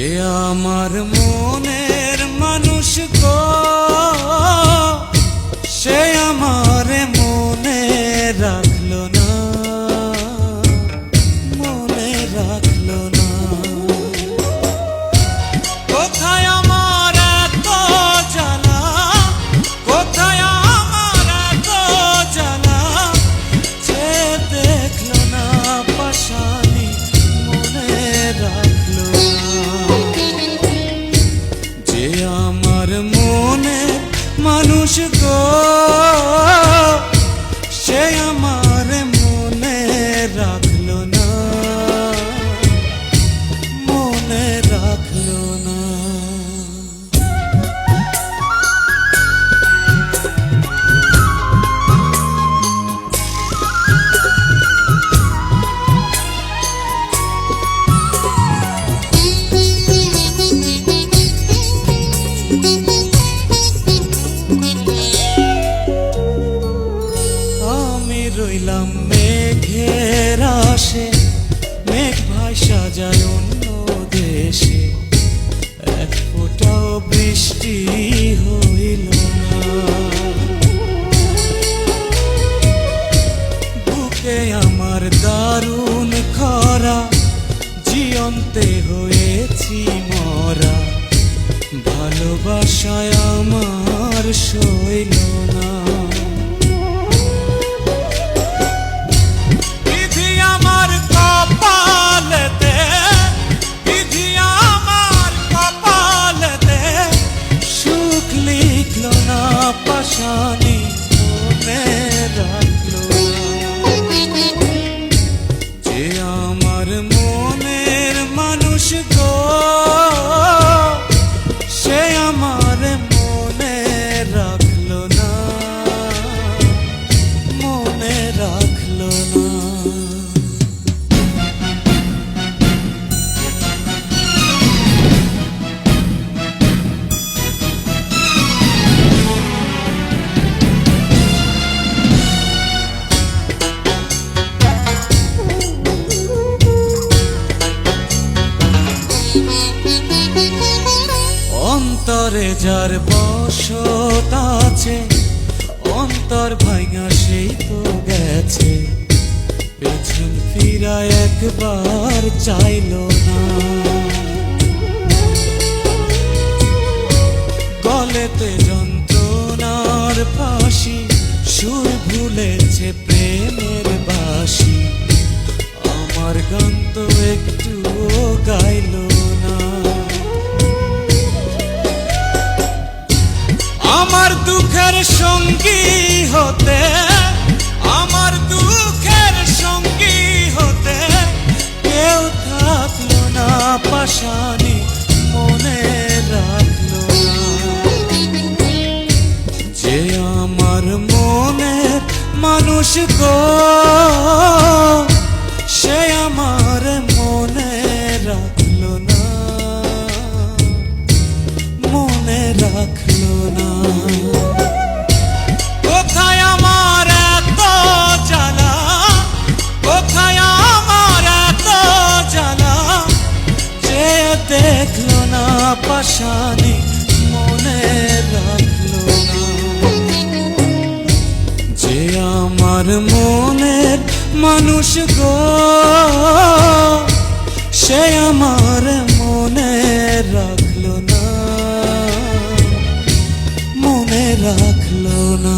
যে আমার মনের মানুষ গো, সে আমার মনে রাখলো না, মনে রাখলো না। কোথায় আমার এত জ্বালা, কোথায় আমার এত জ্বালা, যে দেখলো না পাশানি মনে রাখলো না। যে আমার মনে মানুষ গো, সে আমার মনে রাখলো না, মনে রাখলো না। রইলাম মেঘের আশে, মেঘ ভাষা যায় অন্য দেশে, এক ফোঁটাও বৃষ্টি হইল না। বুকে আমার দারুণ খরা, জিয়ন্তে হয়েছি মরা, ভালোবাসায় আমার সইল না। পাশানি মনে রাখলো না। যে আমার মনের মানুষ গো, সে আমার মনে রাখলো না, মনে রাখলো না। অন্তরে যার বসত আছে, অন্তর ভাঙা সেই তো গেছে, পেছন ফিরা একবার চাইলো না। গলেতে যন্ত্রণার ফাঁসি, সুর ভুলেছে প্রেমের বাঁশি, আমার গান তো একটুও গাইলো না। আমার দুঃখের সঙ্গী হতে, আমার দুঃখের সঙ্গী হতে কেউ থাকলো না, পাশানি মনে রাখলো না। যে আমার মনের মানুষ গো, সে আমার মনে রাখলো না, মনে রাখলো না। কোথায় আমার এত জ্বালা, কোথায় আমার এত জ্বালা, যে দেখলো না পাশানি মনে রাখলো না। যে আমার মনের মানুষ গো, সে আমার মনে রাখলো না, মনে রাখলো না।